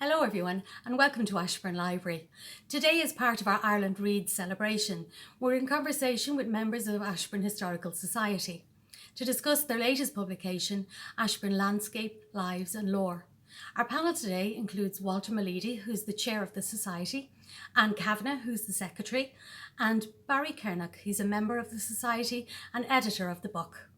Hello everyone and welcome to Ashbourne Library. Today is part of our Ireland Reads celebration. We're in conversation with members of Ashbourne Historical Society to discuss their latest publication, Ashbourne Landscape, Lives and Lore. Our panel today includes Walter Malidi, who's the chair of the Society, Anne Kavanagh, who's the secretary, and Barry Kernock, he's a member of the Society and editor of the book.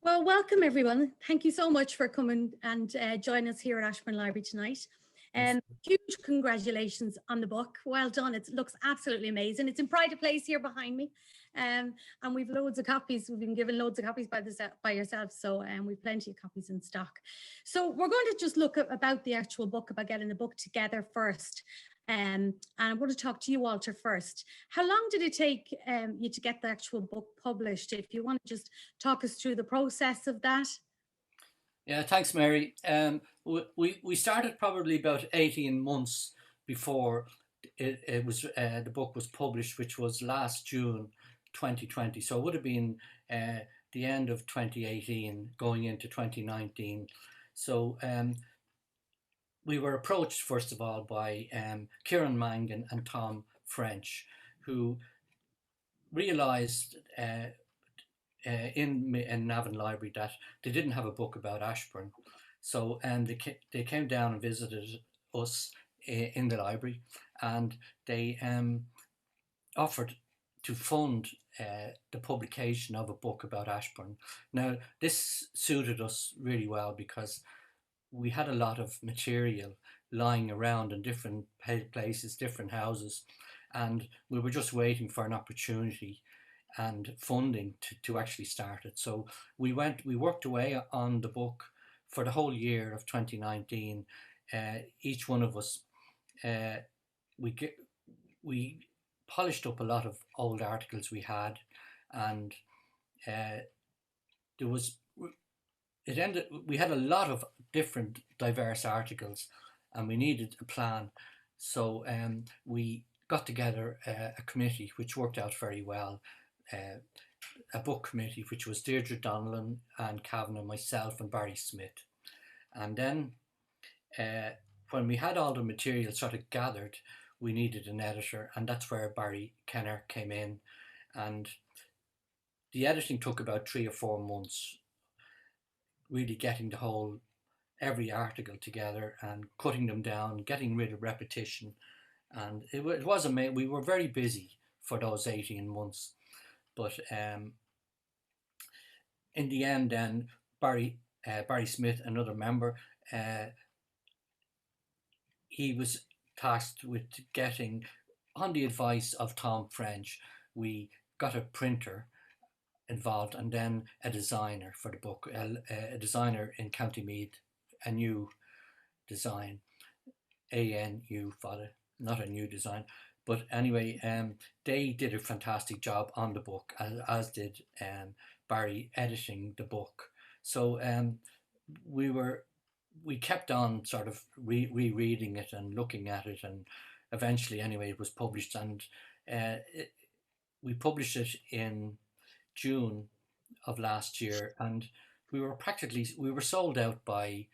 Well, welcome everyone. Thank you so much for coming and joining us here at Ashbourne Library tonight. Huge congratulations on the book. Well done. It looks absolutely amazing. It's in pride of place here behind me. And we've loads of copies. We've been given loads of copies by yourselves. So we've plenty of copies in stock. So we're going to just look about the actual book, about getting the book together first. And I want to talk to you, Walter, first. How long did it take you to get the actual book published? If you want to just talk us through the process of that. Yeah, thanks, Mary. We started probably about 18 months before it was the book was published, which was last June 2020. So it would have been the end of 2018 going into 2019. So we were approached, first of all, by Kieran Mangan and Tom French, who realised in Navan Library that they didn't have a book about Ashbourne. So they came down and visited us in the library, and they offered to fund the publication of a book about Ashbourne. Now, this suited us really well because we had a lot of material lying around in different places, different houses, and we were just waiting for an opportunity and funding to actually start it. So we worked away on the book for the whole year of 2019. Each one of us, we polished up a lot of old articles we had, and there was it ended. We had a lot of different diverse articles, and we needed a plan. So we got together a committee which worked out very well. A book committee which was Deirdre Donnellan, and Kavanagh, myself, and Barry Smith. And then when we had all the material sort of gathered, we needed an editor, and that's where Barry Kenner came in. And the editing took about 3 or 4 months, really getting every article together and cutting them down, getting rid of repetition. And it was amazing. We were very busy for those 18 months. But in the end, then Barry Smith, another member, he was tasked with getting, on the advice of Tom French, we got a printer involved, and then a designer for the book, a designer in County Meath, a new design, ANU, not a new design. But anyway, they did a fantastic job on the book, as did Barry editing the book. So we kept on sort of rereading it and looking at it, and eventually, anyway, it was published, and we published it in June of last year, and we were sold out by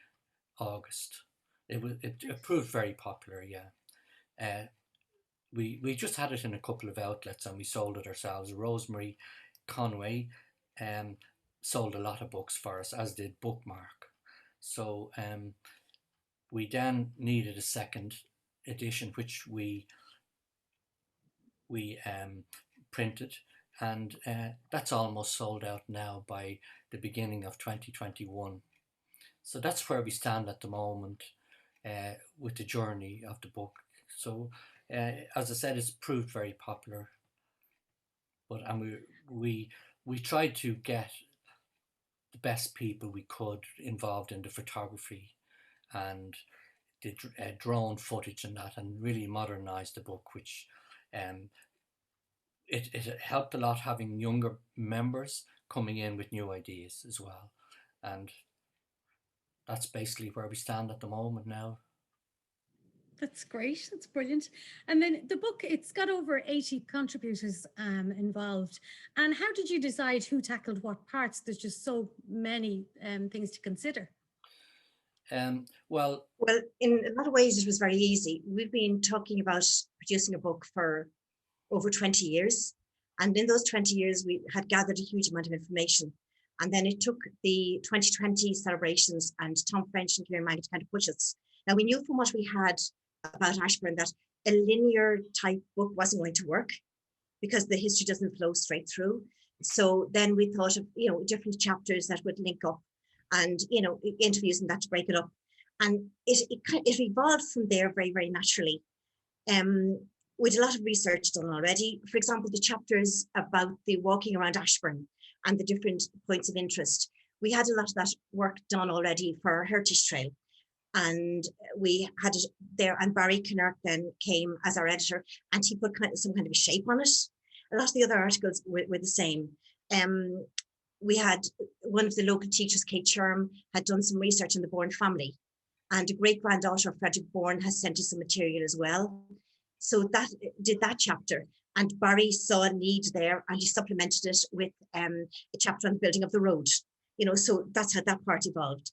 August. It proved very popular, yeah. We just had it in a couple of outlets and we sold it ourselves. Rosemary Conway sold a lot of books for us, as did Bookmark. So we then needed a second edition, which we printed, and that's almost sold out now by the beginning of 2021. So that's where we stand at the moment with the journey of the book. So as I said, it's proved very popular, and we tried to get the best people we could involved in the photography and the drone footage and that, and really modernise the book, which it helped a lot having younger members coming in with new ideas as well. And that's basically where we stand at the moment now. That's great. That's brilliant. And then the book, it's got over 80 contributors involved. And how did you decide who tackled what parts? There's just so many things to consider. Well, Well, in a lot of ways, it was very easy. We've been talking about producing a book for over 20 years. And in those 20 years, we had gathered a huge amount of information. And then it took the 2020 celebrations and Tom French and Kieran Maggie to kind of push us. Now, we knew from what we had about Ashbourne that a linear type book wasn't going to work because the history doesn't flow straight through. So then we thought of, different chapters that would link up and, interviews and that to break it up. And it evolved from there very, very naturally. With a lot of research done already. For example, the chapters about the walking around Ashbourne and the different points of interest. We had a lot of that work done already for our Heritage Trail. And we had it there, and Barry Kinnerk then came as our editor, and he put some kind of a shape on it. A lot of the other articles were the same. We had one of the local teachers, Kate Sherm, had done some research on the Bourne family, and a great granddaughter of Frederick Bourne has sent us some material as well. So that did that chapter, and Barry saw a need there, and he supplemented it with a chapter on the building of the road. So that's how that part evolved.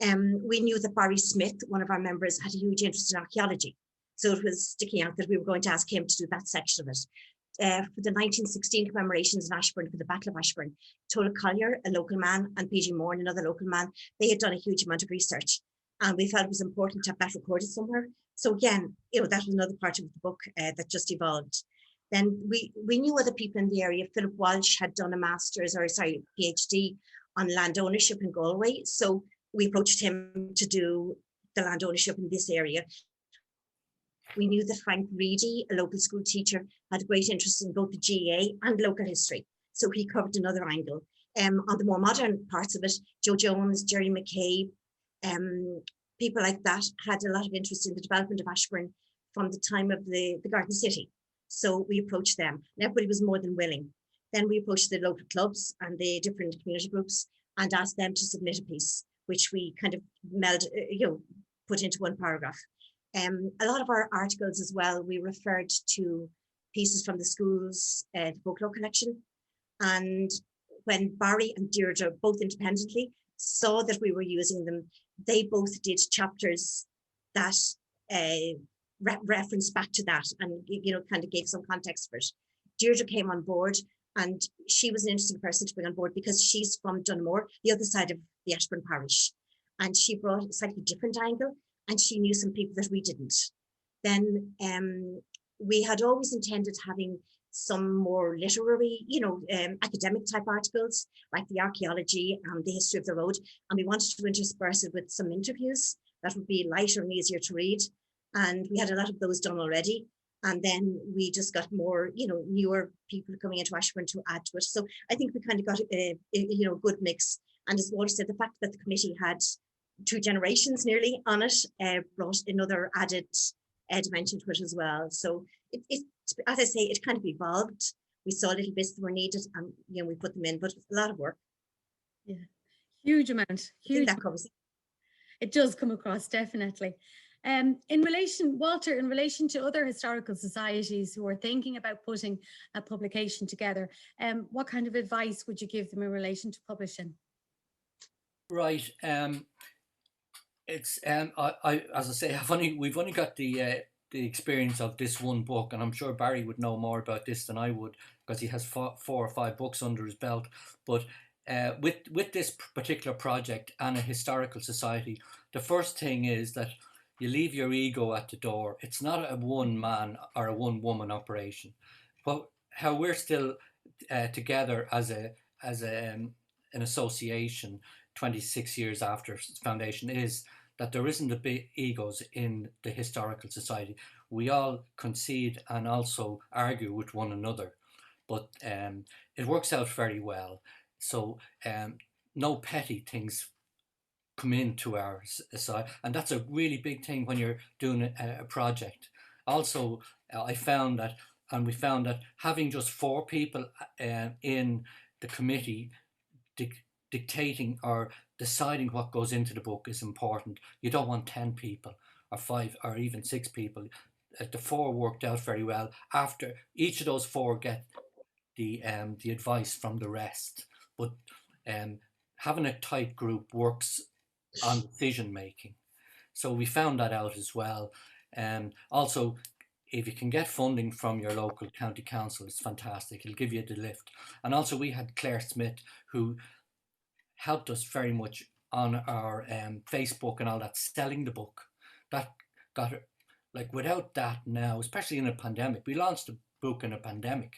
We knew that Barry Smith, one of our members, had a huge interest in archaeology, so it was sticking out that we were going to ask him to do that section of it. For the 1916 commemorations in Ashbourne for the Battle of Ashbourne, Tola Collier, a local man, and PG Moore, another local man, they had done a huge amount of research, and we felt it was important to have that recorded somewhere. So again, that was another part of the book that just evolved. Then we knew other people in the area. Philip Walsh had done a PhD on land ownership in Galway. So we approached him to do the land ownership in this area. We knew that Frank Reedy, a local school teacher, had a great interest in both the GA and local history. So he covered another angle. On the more modern parts of it, Joe Jones, Jerry McCabe, people like that had a lot of interest in the development of Ashbourne from the time of the Garden City. So we approached them, and everybody was more than willing. Then we approached the local clubs and the different community groups and asked them to submit a piece, which we kind of put into one paragraph. A lot of our articles as well, we referred to pieces from the school's folklore collection. And when Barry and Deirdre, both independently, saw that we were using them, they both did chapters that reference back to that and, kind of gave some context for it. Deirdre came on board, and she was an interesting person to bring on board because she's from Dunmore, the other side of the Ashbourne parish. And she brought a slightly different angle, and she knew some people that we didn't. Then we had always intended having some more literary, academic type articles like the archaeology and the history of the road. And we wanted to intersperse it with some interviews that would be lighter and easier to read. And we had a lot of those done already. And then we just got more, newer people coming into Ashbourne to add to it. So I think we kind of got a good mix. And as Walter said, the fact that the committee had 2 generations nearly on it brought another added dimension to it as well. So it, as I say, it kind of evolved. We saw little bits that were needed, and we put them in, but a lot of work. Yeah, huge amount. Huge. I think that covers it. It does come across, definitely. Walter, in relation to other historical societies who are thinking about putting a publication together, what kind of advice would you give them in relation to publishing? Right. It's I as I say, we've only got the experience of this one book, and I'm sure Barry would know more about this than I would because he has 4 or 5 books under his belt. But with this particular project and a historical society, the first thing is that you leave your ego at the door. It's not a one man or a one woman operation. But how we're still together as an association 26 years after its foundation is that there isn't a big egos in the historical society. We all concede and also argue with one another, but it works out very well. So no petty things come into our side, and that's a really big thing when you're doing a project. Also, we found that having just 4 people in the committee dictating or deciding what goes into the book is important. You don't want 10 people or 5 or even 6 people. The 4 worked out very well. After each of those 4 get the advice from the rest, but having a tight group works on decision making. So we found that out as well. Also, if you can get funding from your local county council, it's fantastic. It'll give you the lift. And also, we had Claire Smith, who helped us very much on our Facebook and all that, selling the book. That got her, like, without that now, especially in a pandemic, we launched a book in a pandemic,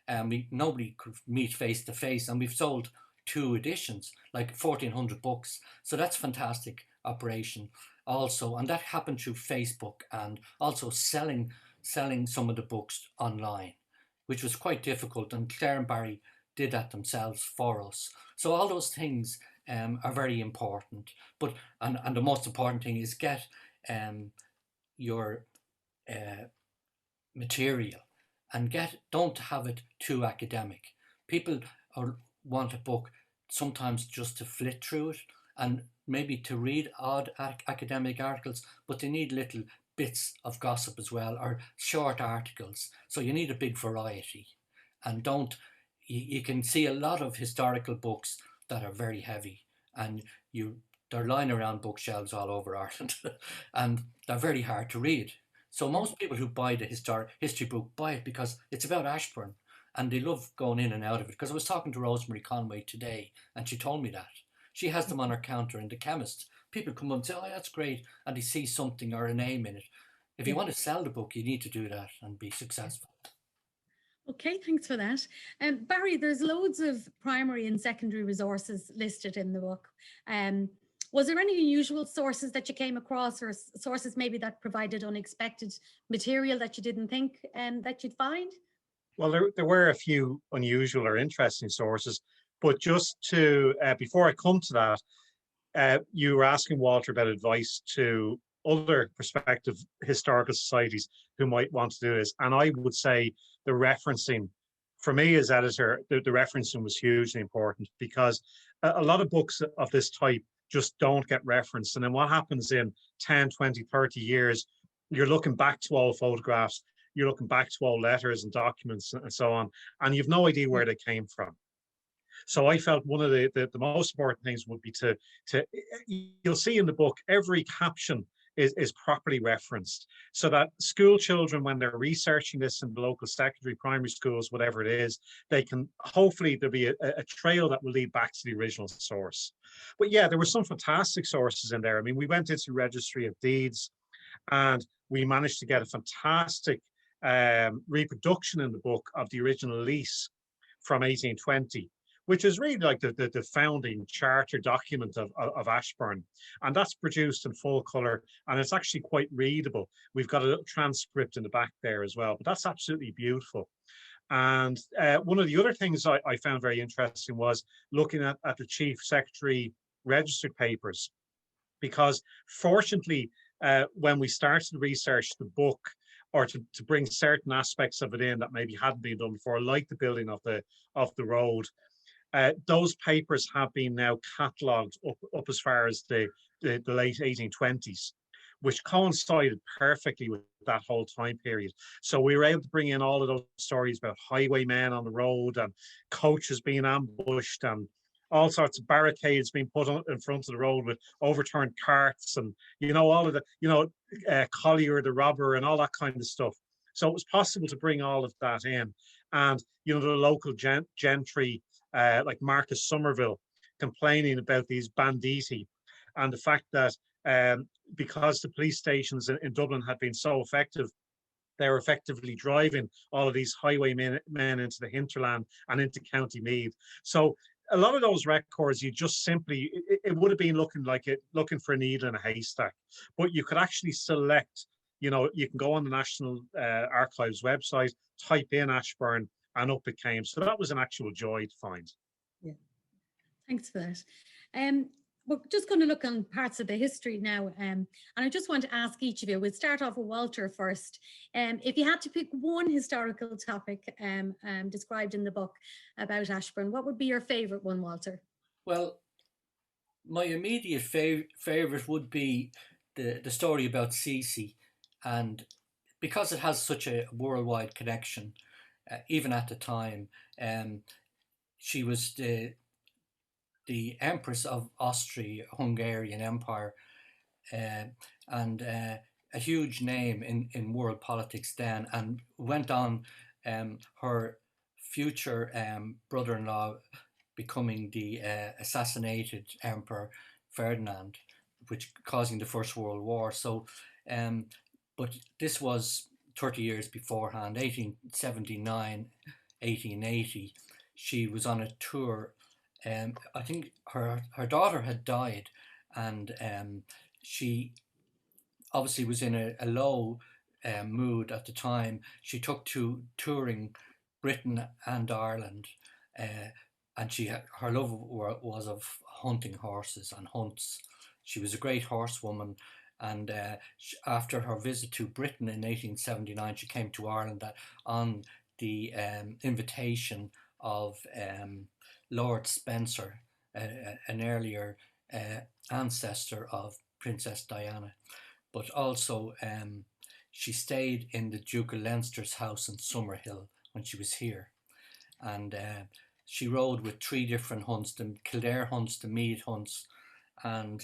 and nobody could meet face to face, and we've sold 2 editions, like 1,400 books. So that's fantastic operation also, and that happened through Facebook, and also selling some of the books online, which was quite difficult, and Claire and Barry did that themselves for us. So all those things are very important. But and the most important thing is get your material, and don't have it too academic. People want a book sometimes just to flit through it, and maybe to read odd academic articles, but they need little bits of gossip as well, or short articles. So you need a big variety, and don't you can see a lot of historical books that are very heavy, and they're lying around bookshelves all over Ireland, and they're very hard to read. So most people who buy the history book buy it because it's about Ashbourne, and they love going in and out of it. Because I was talking to Rosemary Conway today, and she told me that she has them on her counter in the chemist. People come up and say, "Oh, that's great," and they see something or a name in it. If you want to sell the book, you need to do that and be successful. Okay, thanks for that. Barry, there's loads of primary and secondary resources listed in the book. Was there any unusual sources that you came across, or sources maybe that provided unexpected material that you didn't think that you'd find? Well, there were a few unusual or interesting sources, but just to, before I come to that, you were asking Walter about advice to other prospective historical societies who might want to do this. And I would say the referencing, for me as editor, the referencing was hugely important, because a lot of books of this type just don't get referenced. And then what happens in 10, 20, 30 years, you're looking back to old photographs, you're looking back to old letters and documents and so on, and you've no idea where they came from. So I felt one of the most important things would be to you'll see in the book, every caption is properly referenced, so that school children, when they're researching this in the local secondary, primary schools, whatever it is, they can, hopefully there'll be a trail that will lead back to the original source. But yeah, there were some fantastic sources in there. I mean, we went into Registry of Deeds, and we managed to get a fantastic reproduction in the book of the original lease from 1820, which is really like the founding charter document of Ashbourne. And that's produced in full colour, and it's actually quite readable. We've got a little transcript in the back there as well, but that's absolutely beautiful. And one of the other things I found very interesting was looking at the Chief Secretary registered papers, because fortunately, when we started to research the book, or to bring certain aspects of it in that maybe hadn't been done before, like the building of the road, those papers have been now catalogued up as far as the late 1820s, which coincided perfectly with that whole time period. So we were able to bring in all of those stories about highwaymen on the road, and coaches being ambushed, and all sorts of barricades being put in front of the road with overturned carts, and all of the Collier the robber and all that kind of stuff. So it was possible to bring all of that in, and the local gentry, like Marcus Somerville, complaining about these banditti, and the fact that because the police stations in Dublin had been so effective, they were effectively driving all of these highwaymen into the hinterland and into County Meath. So a lot of those records, you just simply, it would have been looking for a needle in a haystack, but you could actually select, you can go on the National Archives website, type in Ashbourne, and up it came. So that was an actual joy to find. Yeah, thanks for that. We're just going to look on parts of the history now, and I just want to ask each of you, we'll start off with Walter first. If you had to pick one historical topic described in the book about Ashbourne, what would be your favourite one, Walter? Well, my immediate favourite would be the story about Cece, and because it has such a worldwide connection, even at the time, she was the the Empress of Austria-Hungarian Empire, and a huge name in world politics then, and went on her future brother-in-law becoming the assassinated Emperor Ferdinand, which causing the First World War. So, but this was 30 years beforehand, 1879, 1880. She was on a tour. I think her daughter had died, and she obviously was in a low mood at the time. She took to touring Britain and Ireland, and her love was of hunting horses and hunts. She was a great horsewoman, and after her visit to Britain in 1879, she came to Ireland on the invitation of Lord Spencer, an earlier ancestor of Princess Diana. But also she stayed in the Duke of Leinster's house in Summerhill when she was here, and she rode with 3 different hunts: the Kildare hunts, the Meath hunts, and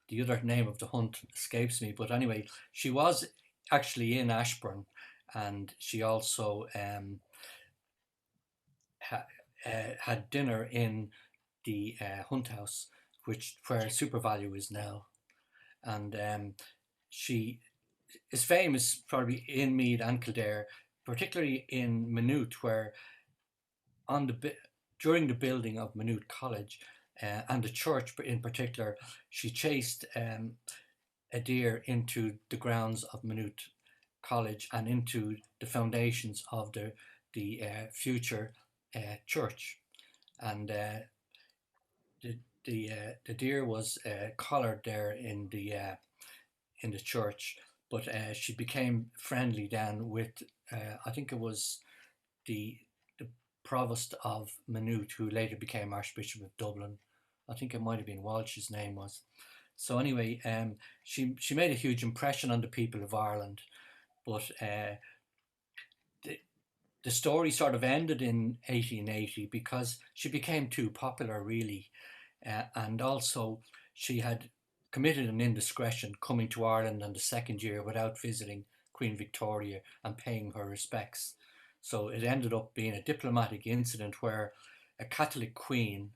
the other name of the hunt escapes me. But anyway, she was actually in Ashbourne, and she also had dinner in the hunt house, where SuperValue is now, and she is famous probably in Meath and Kildare, particularly in Maynooth, where during the building of Maynooth College and the church in particular, she chased a deer into the grounds of Maynooth College and into the foundations of the future church, and the deer was collared there in the church, but she became friendly then with I think it was the provost of Maynooth, who later became Archbishop of Dublin. I think it might have been Walsh, his name was. So anyway, she made a huge impression on the people of Ireland, but the story sort of ended in 1880 because she became too popular, really, and also she had committed an indiscretion coming to Ireland in the second year without visiting Queen Victoria and paying her respects. So it ended up being a diplomatic incident where a Catholic queen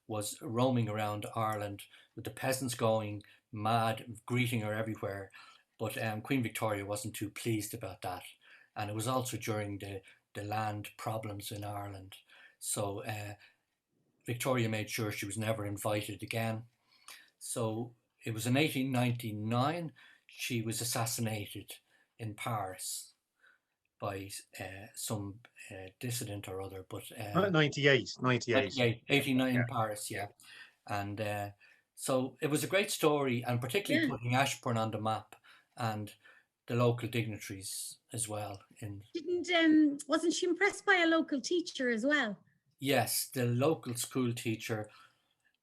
was roaming around Ireland with the peasants going mad, greeting her everywhere. But Queen Victoria wasn't too pleased about that. And it was also during the land problems in Ireland. So Victoria made sure she was never invited again. So it was in 1899 she was assassinated in Paris by some dissident or other, but 98. 89 in Paris, yeah. And so it was a great story, and particularly putting Ashbourne on the map and the local dignitaries as well. Wasn't she impressed by a local teacher as well? Yes, the local school teacher.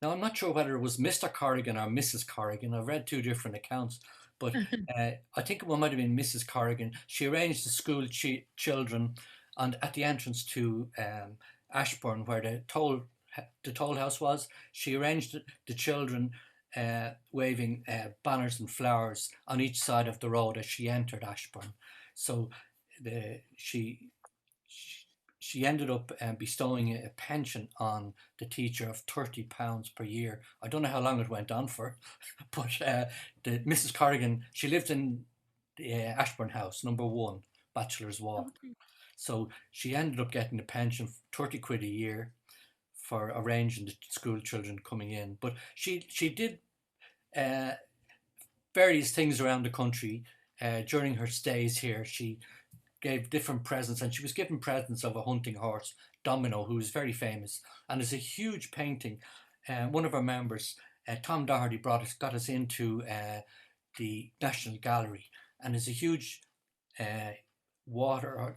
Now, I'm not sure whether it was Mr. Corrigan or Mrs. Corrigan. I've read 2 different accounts, but I think it might have been Mrs. Corrigan. She arranged the school children, and at the entrance to Ashbourne, where the toll house was, she arranged the children waving banners and flowers on each side of the road as she entered Ashbourne. So she ended up bestowing a pension on the teacher of £30 per year. I don't know how long it went on for, but Mrs. Corrigan, she lived in the Ashbourne House, number 1, Bachelor's Walk. Okay. So she ended up getting a pension, 30 quid a year, for arranging the school children coming in. But she did various things around the country during her stays here. She gave different presents, and she was given presents of a hunting horse, Domino, who was very famous, and is a huge painting. One of our members, Tom Doherty, got us into the National Gallery, and is a huge it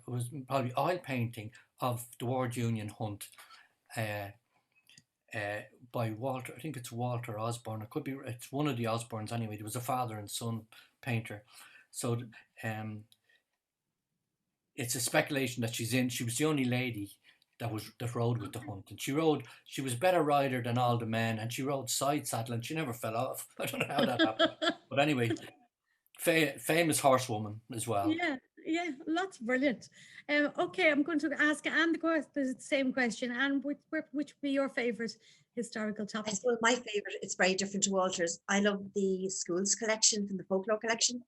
was probably oil painting of the Ward Union hunt by Walter. I think it's Walter Osborne. It could be, it's one of the Osbornes anyway. There was a father and son painter. So it's a speculation that she was the only lady that rode with the hunt, and she was a better rider than all the men, and she rode side saddle and she never fell off. I don't know how that happened, but anyway, famous horsewoman as well. Yeah, yeah, lots brilliant. Okay, I'm going to ask Anne the same question. And which would be your favourite historical I topic? suppose my favorite, it's very different to Walter's. I love the schools collection from the folklore collection.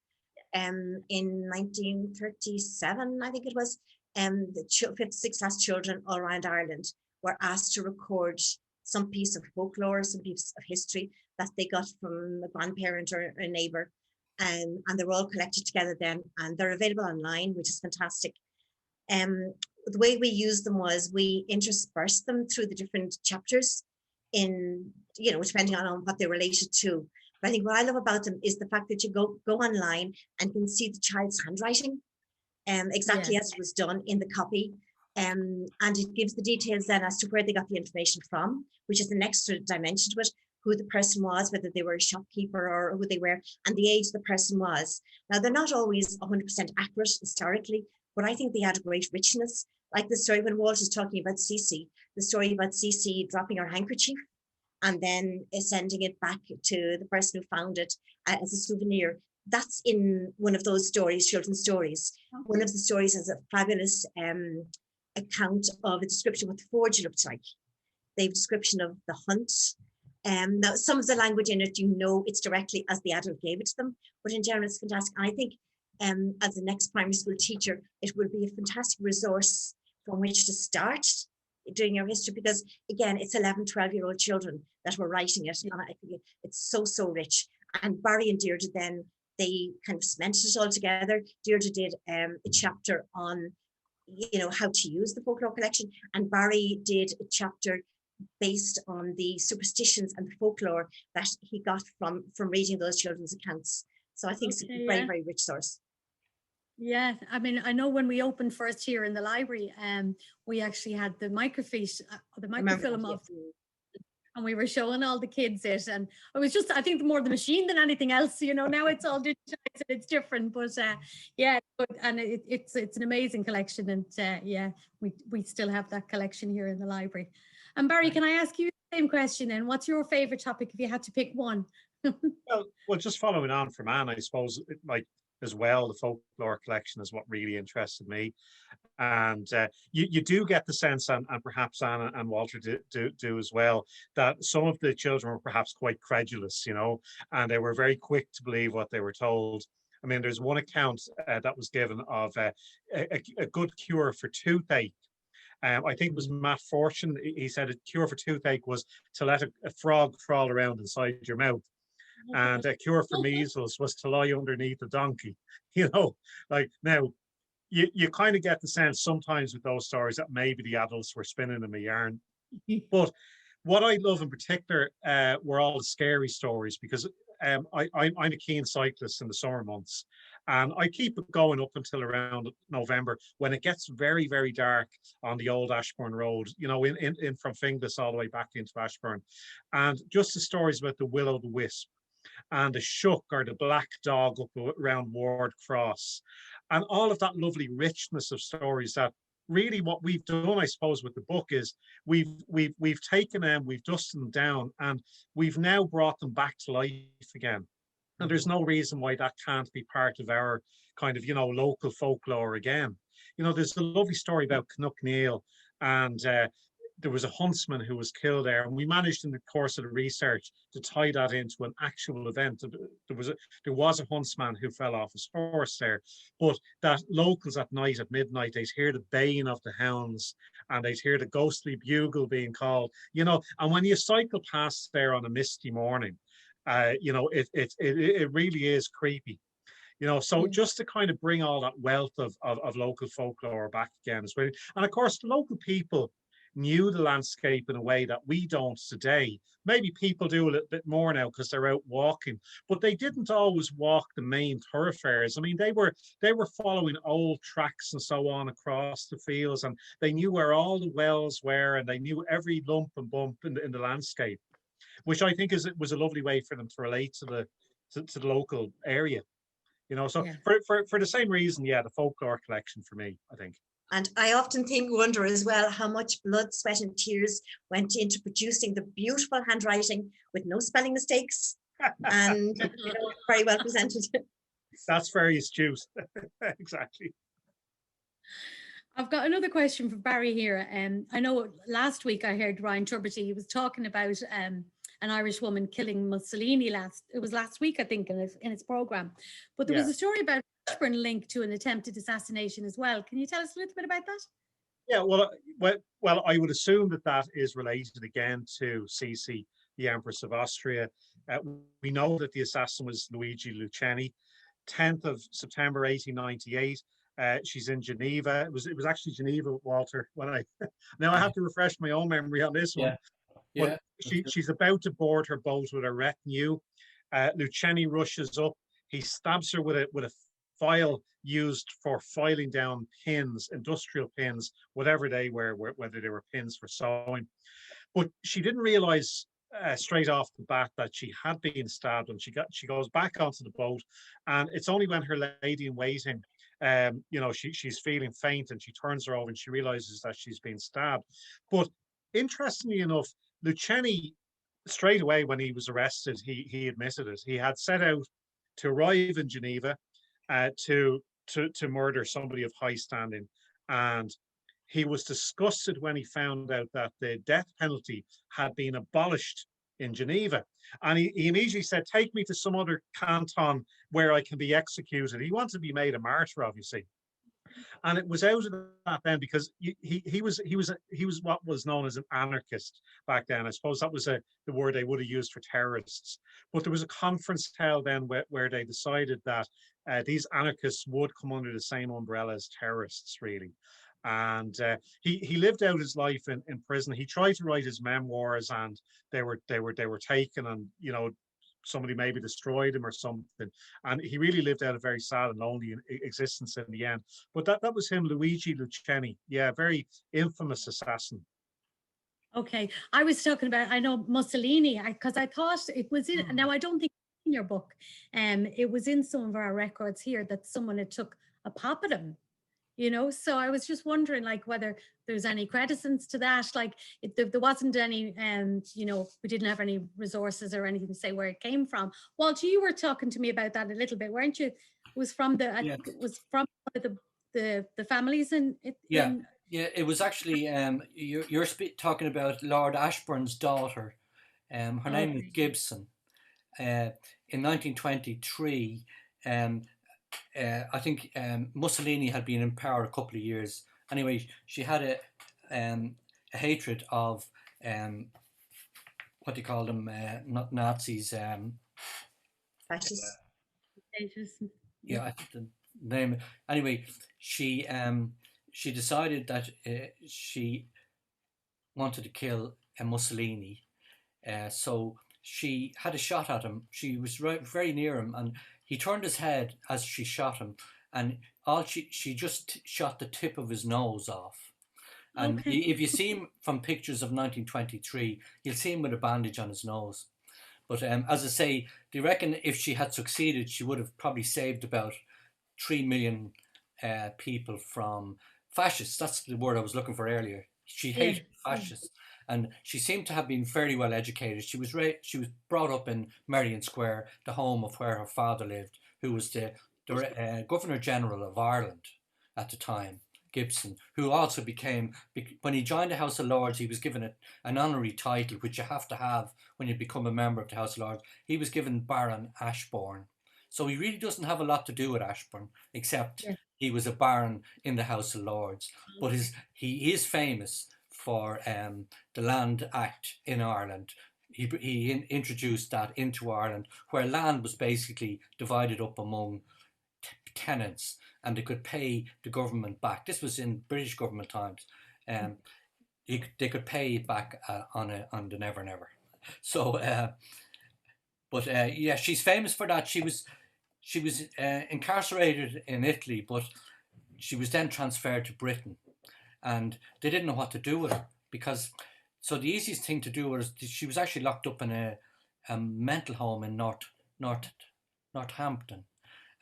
In 1937, I think it was, the fifth, sixth class children all around Ireland were asked to record some piece of folklore, some piece of history that they got from a grandparent or a neighbour. And they're all collected together then, and they're available online, which is fantastic. The way we used them was we interspersed them through the different chapters in, depending on what they related to. But I think what I love about them is the fact that you go online and you can see the child's handwriting exactly as it was done in the copy. And it gives the details then as to where they got the information from, which is an extra dimension to it, who the person was, whether they were a shopkeeper or who they were, and the age the person was. Now, they're not always 100% accurate historically, but I think they had a great richness. Like the story when Walter's talking about Cece, the story about Cece dropping her handkerchief and then sending it back to the person who found it as a souvenir. That's in one of those stories, children's stories. Okay. One of the stories has a fabulous account of a description of what the forge looked like. They have a description of the hunt. Now, some of the language in it, it's directly as the adult gave it to them, but in general, it's fantastic. And I think as the next primary school teacher, it will be a fantastic resource from which to start doing your history, because again, it's 11, 12-year-old children that were writing it. And I think it's so, so rich. And Barry and Deirdre then, they kind of cemented it all together. Deirdre did a chapter on, how to use the folklore collection. And Barry did a chapter based on the superstitions and the folklore that he got from reading those children's accounts. So I think it's a very, very rich source. Yeah, I mean, I know when we opened first here in the library, we actually had the microfilm of, and we were showing all the kids it, and it was just, I think, more the machine than anything else. Now it's all digitized and it's different, but and it's an amazing collection, and we still have that collection here in the library. And Barry, can I ask you the same question then? What's your favorite topic if you had to pick one? well, just following on from Anne, I suppose, as well, the folklore collection is what really interested me. And you do get the sense, and perhaps Anne and Walter do as well, that some of the children were perhaps quite credulous, and they were very quick to believe what they were told. I mean, there's one account that was given of a good cure for toothache. I think it was Matt Fortune. He said a cure for toothache was to let a frog crawl around inside your mouth. And a cure for measles was to lie underneath a donkey. Now, you kind of get the sense sometimes with those stories that maybe the adults were spinning them a yarn. But what I love in particular were all the scary stories, because I'm a keen cyclist in the summer months, and I keep it going up until around November, when it gets very, very dark on the old Ashbourne Road, in from Finglas all the way back into Ashbourne. And just the stories about the will-o'-the-wisp and the shook, or the black dog up around Ward Cross, and all of that lovely richness of stories. That really what we've done, I suppose, with the book is we've taken them, we've dusted them down, and we've now brought them back to life again. And there's no reason why that can't be part of our kind of, local folklore again. There's a lovely story about Knockneal, and there was a huntsman who was killed there, and we managed in the course of the research to tie that into an actual event. There was a huntsman who fell off his horse there, but that locals at night, at midnight, they'd hear the baying of the hounds, and they'd hear the ghostly bugle being called, and when you cycle past there on a misty morning, it really is creepy. So just to kind of bring all that wealth of local folklore back again is really, and of course, the local people knew the landscape in a way that we don't today. Maybe people do a little bit more now because they're out walking, but they didn't always walk the main thoroughfares. I mean, they were following old tracks and so on across the fields, and they knew where all the wells were, and they knew every lump and bump in the landscape, which I think was a lovely way for them to relate to the local area. So for the same reason, the folklore collection for me, I think. And I often wonder as well how much blood, sweat, and tears went into producing the beautiful handwriting with no spelling mistakes and very well presented. That's very astute. Exactly. I've got another question for Barry here. I know last week I heard Ryan Tubridy, he was talking about an Irish woman killing Mussolini last week, I think, in his programme. But there was a story about Ashbourne linked to an attempted assassination as well. Can you tell us a little bit about that? Yeah, well, I would assume that is related again to Sisi, the Empress of Austria. We know that the assassin was Luigi Lucchini, 10th of September 1898. She's in Geneva. It was actually Geneva, Walter. Now I have to refresh my own memory on this one. Yeah. But she's about to board her boat with a retinue. Lucchini rushes up. He stabs her with a file used for filing down pins, industrial pins, whatever they were, whether they were pins for sewing. But she didn't realize straight off the bat that she had been stabbed, and she goes back onto the boat, and it's only when her lady in waiting, she's feeling faint, and she turns her over and she realizes that she's been stabbed. But interestingly enough, Lucchini, straight away when he was arrested, he admitted it. He had set out to arrive in Geneva to murder somebody of high standing, and he was disgusted when he found out that the death penalty had been abolished in Geneva. And he immediately said, take me to some other canton where I can be executed. He wanted to be made a martyr, obviously. And it was out of that then, because he was what was known as an anarchist back then. I suppose that was the word they would have used for terrorists. But there was a conference held then where they decided that these anarchists would come under the same umbrella as terrorists, really. And he lived out his life in prison. He tried to write his memoirs, and they were taken, and somebody maybe destroyed him or something. And he really lived out a very sad and lonely existence in the end. But that was him, Luigi Lucchini. Yeah, very infamous assassin. Okay, I was talking about, I know Mussolini, because I thought it was in, now I don't think it's in your book, it was in some of our records here that someone had took a pop at him, so I was just wondering, like, whether there's any credence to that, like there wasn't any, we didn't have any resources or anything to say where it came from. Walter, you were talking to me about that a little bit, weren't you? It was from I think it was from the families in it was actually you're talking about Lord Ashbourne's daughter. Her name is Gibson. In 1923, I think Mussolini had been in power a couple of years. Anyway, she had a hatred of what do you call them? Not Nazis. Fascists. Yeah, I think the name. Anyway, she decided that she wanted to kill Mussolini, so she had a shot at him. She was very near him, and he turned his head as she shot him, and she just shot the tip of his nose off. And if you see him from pictures of 1923, you'll see him with a bandage on his nose. But as I say, do you reckon if she had succeeded, she would have probably saved about 3 million people from fascists? That's the word I was looking for earlier. She hated fascists. And she seemed to have been fairly well educated. She was brought up in Merrion Square, the home of where her father lived, who was the Governor General of Ireland at the time, Gibson, who also became, when he joined the House of Lords, he was given an honorary title, which you have to have when you become a member of the House of Lords. He was given Baron Ashbourne. So he really doesn't have a lot to do with Ashbourne, except he was a baron in the House of Lords. But he is famous for the Land Act in Ireland. He introduced that into Ireland, where land was basically divided up among tenants, and they could pay the government back. This was in British government times. They could pay back on the Never Never. So, she's famous for that. She was incarcerated in Italy, but she was then transferred to Britain, and they didn't know what to do with her, so the easiest thing to do was she was actually locked up in a mental home in Northampton,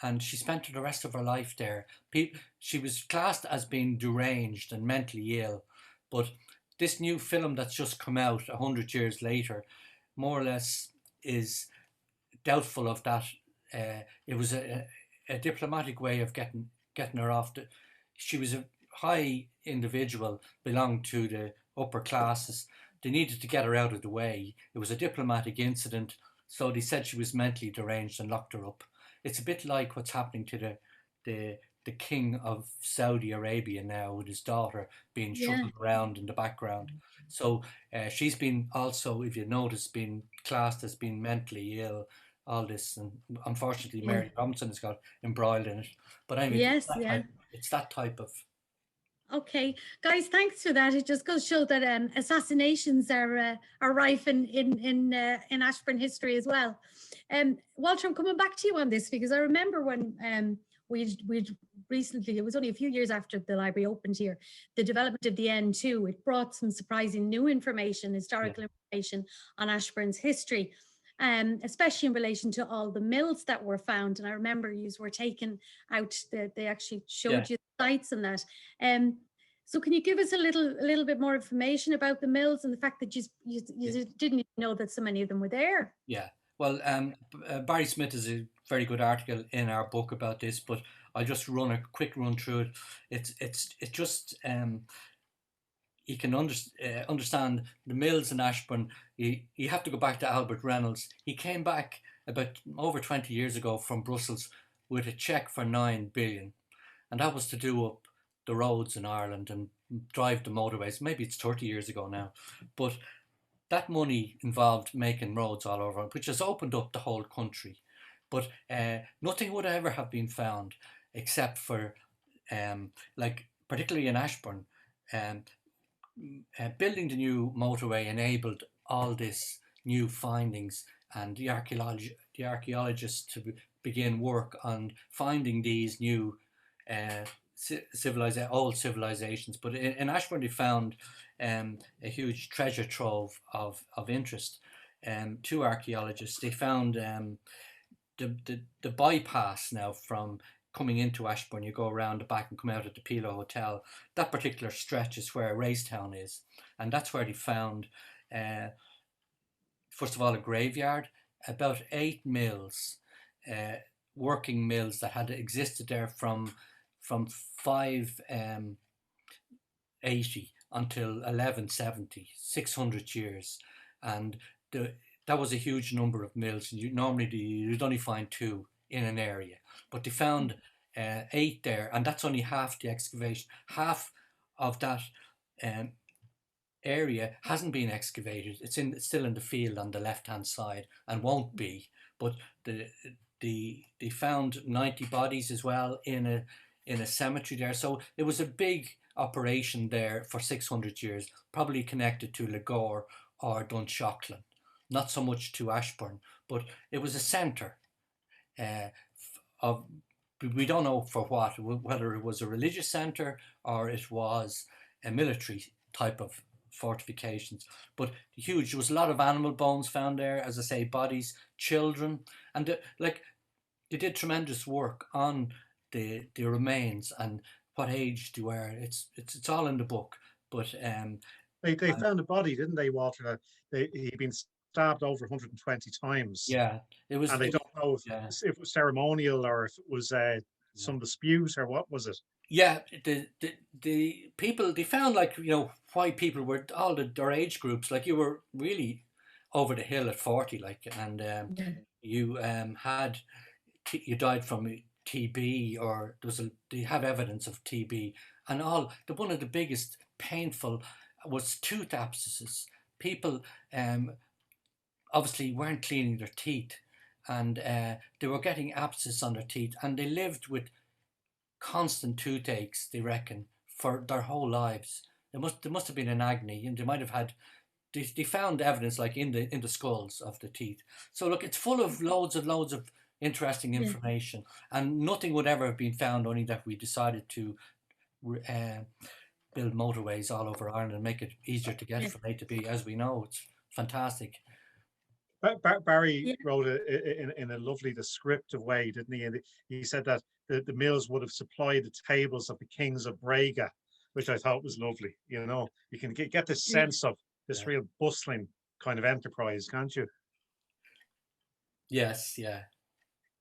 and she spent the rest of her life there. She was classed as being deranged and mentally ill, but this new film that's just come out 100 years later, more or less, is doubtful of that. It was a diplomatic way of getting her off. She was a high individual, belonged to the upper classes. They needed to get her out of the way. It was a diplomatic incident, so they said she was mentally deranged and locked her up. It's a bit like what's happening to the king of Saudi Arabia now, with his daughter being Yeah. shuttled around in the background. So she's been also, if you notice, been classed as being mentally ill. All this, and unfortunately, Yeah. Mary Robinson has got embroiled in it. But anyway, Yes, yeah. it's that type of. Okay, guys, thanks for that. It just goes to show that assassinations are rife in Ashbourne history as well. Walter, I'm coming back to you on this because I remember when we'd recently, it was only a few years after the library opened here, the development of the N2. It brought some surprising new information, historical information on Ashbourne's history. Especially in relation to all the mills that were found. And I remember you were taken out, they actually showed you the sites and that. So can you give us a little bit more information about the mills and the fact that you didn't even know that so many of them were there? Yeah, well, Barry Smith is a very good article in our book about this, but I'll just run a quick run through it. It's just you can understand the mills in Ashbourne. You have to go back to Albert Reynolds. He came back about over 20 years ago from Brussels with a cheque for 9 billion, and that was to do up the roads in Ireland and drive the motorways. Maybe it's 30 years ago now, but that money involved making roads all over, which has opened up the whole country. But nothing would ever have been found except for, like, particularly in Ashbourne, building the new motorway enabled all this new findings, and the archaeologists to begin work on finding these new old civilizations. But in Ashbourne they found a huge treasure trove of interest. Two archaeologists, they found the bypass now from coming into Ashbourne. You go around the back and come out at the Pilo Hotel. That particular stretch is where Racetown is, and that's where they found first of all a graveyard, about 8 mills, working mills that had existed there from 580 until 1170, 600 years, and that was a huge number of mills. Normally you'd only find 2 in an area, but they found 8 there, and that's only half the excavation. Half of that area hasn't been excavated. It's still in the field on the left hand side and won't be. But they found 90 bodies as well in a cemetery there. So it was a big operation there for 600 years, probably connected to Lagore or Dunshaughlin, not so much to Ashbourne, but it was a centre of, we don't know for what, whether it was a religious centre or it was a military type of fortifications. But huge, there was a lot of animal bones found there, as I say, bodies, children, and they did tremendous work on the remains and what age they were. It's all in the book. But they found a body, didn't they, Walter? That he'd been stabbed over 120 times. Yeah, it was. And they don't know if it was ceremonial or if it was some dispute or what was it. Yeah, the people, they found, like, why people were all their age groups. Like, you were really over the hill at 40, like, and you had you died from TB, or they have evidence of TB, and one of the biggest painful was tooth abscesses. People obviously weren't cleaning their teeth, and they were getting abscess on their teeth, and they lived with constant toothaches, they reckon, for their whole lives. There must have been an agony, and they might have had. They found evidence, like, in the skulls of the teeth. So look, it's full of loads of interesting information, and nothing would ever have been found, only that we decided to build motorways all over Ireland and make it easier to get from A to B. As we know, it's fantastic. Barry Yeah. wrote in a lovely descriptive way, didn't he? And he said that the mills would have supplied the tables of the kings of Braga, which I thought was lovely. You know, you can get this Yeah. sense of this Yeah. real bustling kind of enterprise, can't you? Yes, yeah.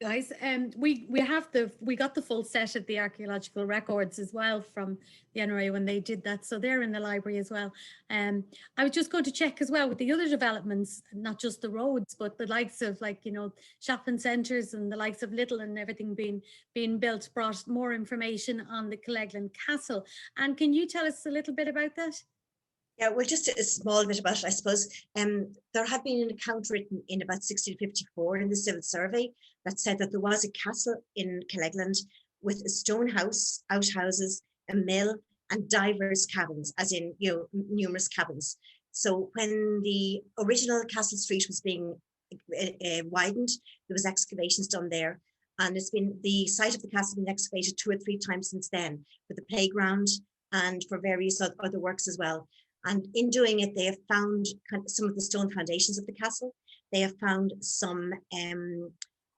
Guys, we got the full set of the archaeological records as well from the NRA when they did that, so they're in the library as well. I was just going to check as well with the other developments, not just the roads, but the likes of, like, shopping centres and the likes of Little and everything being built, brought more information on the Colleglin Castle. And can you tell us a little bit about that? Yeah, well, just a small bit about it, I suppose. There had been an account written in about 1654 in the Civil Survey that said that there was a castle in Colleglin with a stone house, outhouses, a mill, and divers cabins, as in, numerous cabins. So when the original Castle Street was being widened, there was excavations done there. And it's been, the site of the castle been excavated 2 or 3 times since then, for the playground and for various other works as well. And in doing it, they have found some of the stone foundations of the castle. They have found some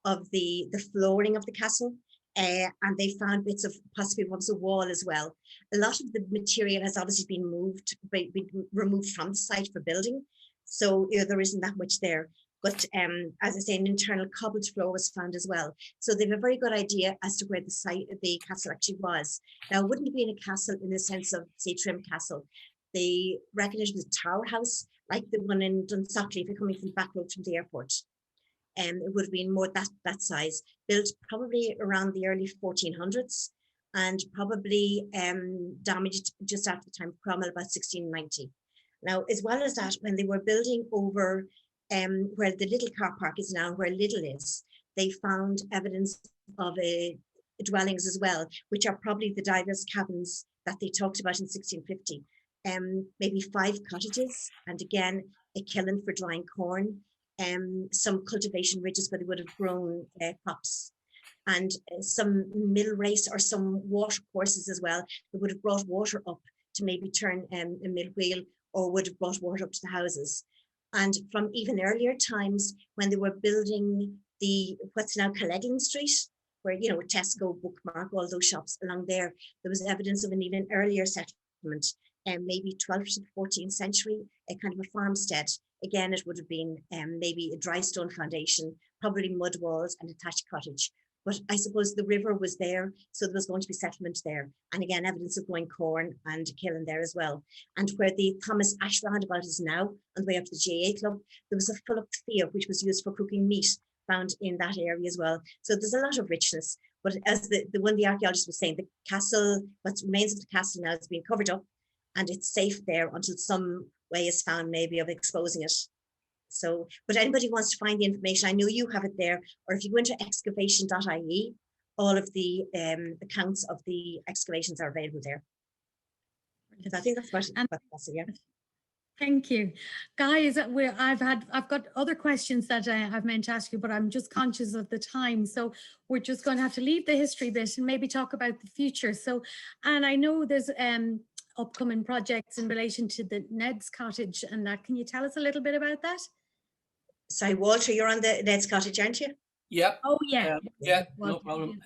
of the flooring of the castle, and they found bits of possibly what was a wall as well. A lot of the material has obviously been removed from the site for building, so there isn't that much there. But as I say, an internal cobbled floor was found as well. So they have a very good idea as to where the castle actually was. Now, it wouldn't have been a castle in the sense of, say, Trim Castle. They reckon it was a tower house, like the one in Dunsackley, if you're coming from the back road from the airport. It would have been more that size, built probably around the early 1400s, and probably damaged just after the time of Cromwell, about 1690. Now, as well as that, when they were building over where the little car park is now, where Lidl is, they found evidence of dwellings as well, which are probably the divers cabins that they talked about in 1650. Maybe 5 cottages, and again, a kiln for drying corn, some cultivation ridges where they would have grown crops, and some mill race or some water courses as well. They would have brought water up to maybe turn a mill wheel, or would have brought water up to the houses. And from even earlier times, when they were building what's now Colleglin Street, where, Tesco, Bookmark, all those shops along there, there was evidence of an even earlier settlement, maybe 12th to 14th century, a kind of a farmstead. Again, it would have been maybe a dry stone foundation, probably mud walls and a thatched cottage. But I suppose the river was there, so there was going to be settlement there. And again, evidence of growing corn and a kiln there as well. And where the Thomas Ash roundabout is now, on the way up to the GA Club, there was a full-up fear which was used for cooking meat, found in that area as well. So there's a lot of richness. But as the archaeologist was saying, the castle, what remains of the castle now, has been covered up, and it's safe there until some way is found maybe of exposing it. So, but anybody wants to find the information, I know you have it there, or if you go into excavation.ie, all of the accounts of the excavations are available there. So I think that's what yeah. Thank you, guys. I've got other questions that I've meant to ask you, but I'm just conscious of the time, so we're just going to have to leave the history bit and maybe talk about the future. So, and I know there's upcoming projects in relation to the Ned's Cottage and that. Can you tell us a little bit about that? Sorry, Walter, you're on the Ned's Cottage, aren't you? Yep. Oh, yeah. Yeah, no problem.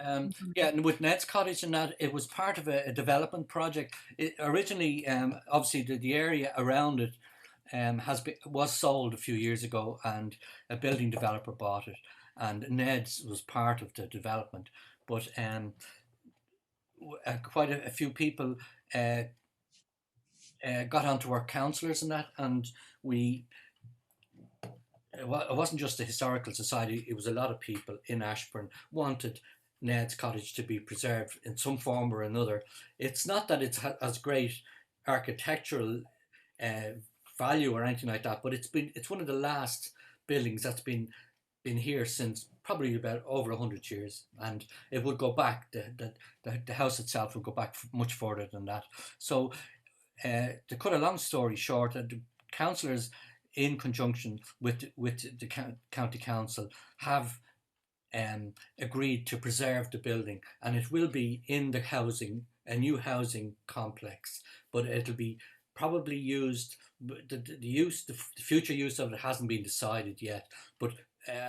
Yeah, and with Ned's Cottage and that, it was part of a development project. It originally, obviously, the area around it was sold a few years ago, and a building developer bought it, and Ned's was part of the development. But quite a few people got onto our councillors and that, and it wasn't just the Historical Society, it was a lot of people in Ashbourne wanted Ned's Cottage to be preserved in some form or another. It's not that it has great architectural value or anything like that, but it's one of the last buildings that's been here since probably about over 100 years, and it would go back, the house itself would go back much further than that. So to cut a long story short, the councillors, in conjunction with the county council, have agreed to preserve the building, and it will be in the a new housing complex, but it'll be probably used, the future use of it hasn't been decided yet, but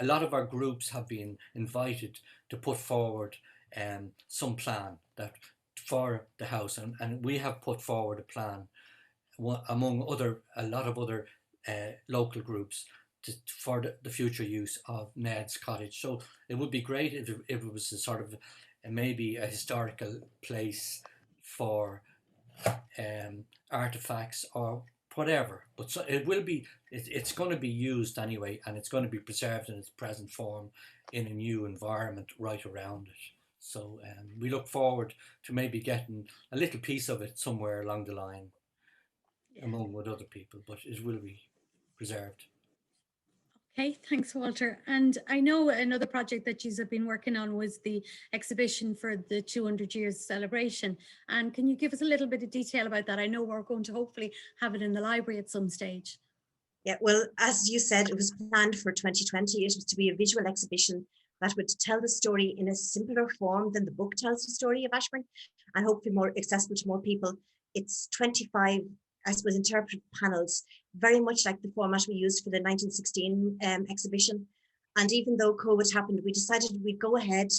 a lot of our groups have been invited to put forward some plan that for the house, and we have put forward a plan among a lot of other local groups for the future use of Ned's cottage. So it would be great if it was a sort of maybe a historical place for artifacts or whatever, but so it will be, it's going to be used anyway, and it's going to be preserved in its present form in a new environment right around it. So we look forward to maybe getting a little piece of it somewhere along the line, among with other people, but it will be preserved. Okay, thanks, Walter. And I know another project that you have been working on was the exhibition for the 200 years celebration. And can you give us a little bit of detail about that? I know we're going to hopefully have it in the library at some stage. Yeah, well, as you said, it was planned for 2020. It was to be a visual exhibition that would tell the story in a simpler form than the book tells the story of Ashbourne, and hopefully more accessible to more people. It's 25, I suppose, interpretive panels, very much like the format we used for the 1916 exhibition. And even though COVID happened, we decided we'd go ahead.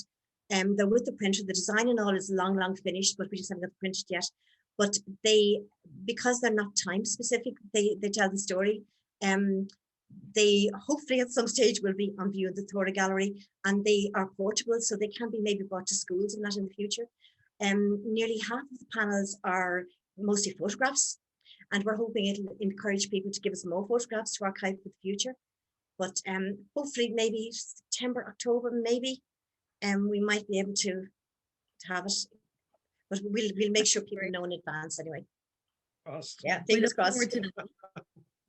They're with the printer. The design and all is long finished, but we just haven't got it printed yet. But because they're not time specific, they tell the story. They hopefully at some stage will be on view in the Thora Gallery, and they are portable, so they can be maybe brought to schools and that in the future. Nearly half of the panels are mostly photographs, and we're hoping it'll encourage people to give us more photographs to archive for the future. But hopefully maybe September, October, maybe, we might be able to have it. But we'll make sure people know in advance anyway. Awesome. Yeah, fingers crossed.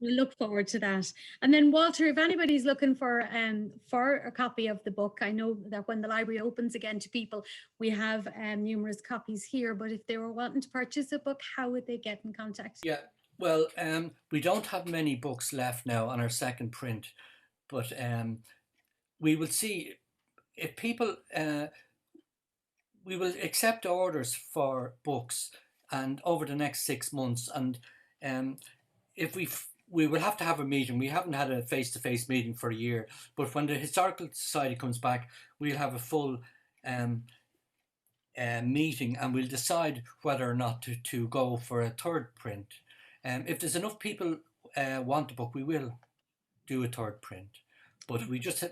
We look forward to that. And then, Walter, if anybody's looking for a copy of the book, I know that when the library opens again to people, we have numerous copies here. But if they were wanting to purchase a book, how would they get in contact? Yeah, well, we don't have many books left now on our second print, but we will see if people. We will accept orders for books, and over the next 6 months, and if we will have to have a meeting. We haven't had a face-to-face meeting for a year, but when the Historical Society comes back, we'll have a full meeting, and we'll decide whether or not to go for a third print. If there's enough people want the book, we will do a third print. But we just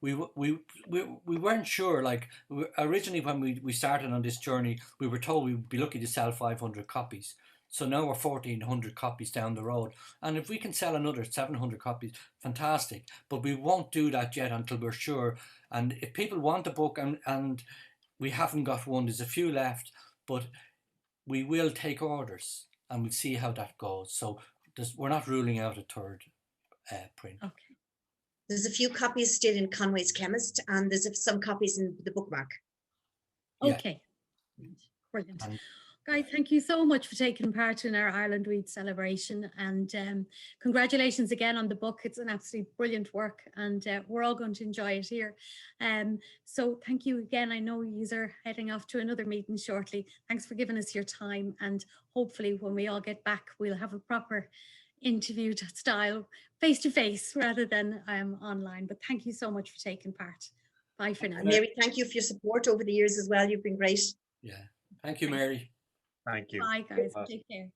we weren't sure. Like originally, when we started on this journey, we were told we would be lucky to sell 500 copies. So now we're 1,400 copies down the road, and if we can sell another 700 copies, fantastic. But we won't do that yet until we're sure. And if people want a book, and we haven't got one, there's a few left, but we will take orders, and we'll see how that goes. So we're not ruling out a third print. Okay. There's a few copies still in Conway's Chemist, and there's some copies in the Bookmark. Okay, yeah. Brilliant. Guys, thank you so much for taking part in our Ireland Read celebration, and congratulations again on the book. It's an absolutely brilliant work, and we're all going to enjoy it here. So thank you again. I know you are heading off to another meeting shortly. Thanks for giving us your time, and hopefully when we all get back, we'll have a proper interview style face-to-face rather than online. But thank you so much for taking part. Bye for now. Mary, thank you for your support over the years as well. You've been great. Yeah, thank you, Mary. Thank you. Bye, guys. Take care.